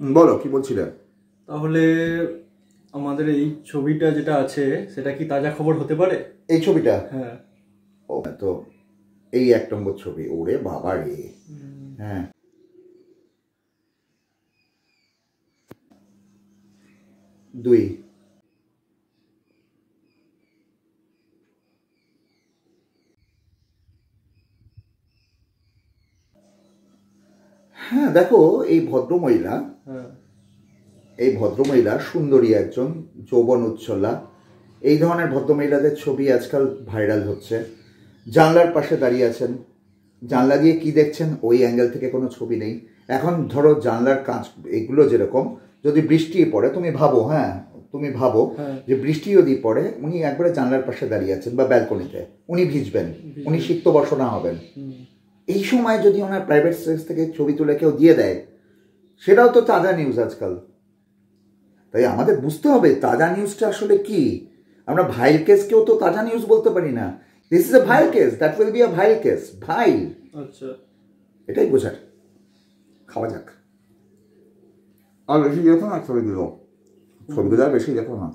বলো কি বলছিলে? তাহলে আমাদের এই ছবিটা যেটা আছে সেটা কি তাজা খবর হতে পারে? এই ছবিটা? হ্যাঁ। ও তো এই 1 নম্বর ছবি। ওরে বাবা রে। হ্যাঁ, দুই। হ্যাঁ দেখো, এই ভদ্রমহিলা, হ্যাঁ। এই ভদ্রমহিলা সুন্দরী একজন, যৌবন উচ্ছলা। এই ধরনের ভদ্রমহিলাদের ছবি আজকাল ভাইরাল হচ্ছে। জানলার পাশে দাঁড়িয়ে আছেন, জানলা দিয়ে কি দেখছেন ওই অ্যাঙ্গেল থেকে কোনো ছবি নেই। এখন ধরো জানলার কাঁচ এগুলো যেরকম, যদি বৃষ্টি পড়ে তুমি ভাবো, হ্যাঁ তুমি ভাবো যে বৃষ্টি যদি পড়ে, উনি একবারে জানলার পাশে দাঁড়িয়ে আছেন বা ব্যালকনিতে, উনি ভিজবেন, উনি সিক্ত বর্ষণা হবেন। এই সময় যদি ওনার প্রাইভেট স্পেস থেকে ছবি তুলে কেউ দিয়ে দেয়, সেটাও তো তাজা নিউজ আজকাল। তাই আমাদের বুঝতে হবে তাজা নিউজটা আসলে কি। আমরা ভাইল কেসকেও তো তাজা নিউজ বলতে পারি না। This is a vile case, that will be a vile case. Vile, আচ্ছা, এটাই বোঝার। খাওয়া যাক। আর বেশি দেখো না ছবিগুলো, ছবিগুলো আর বেশি দেখো না।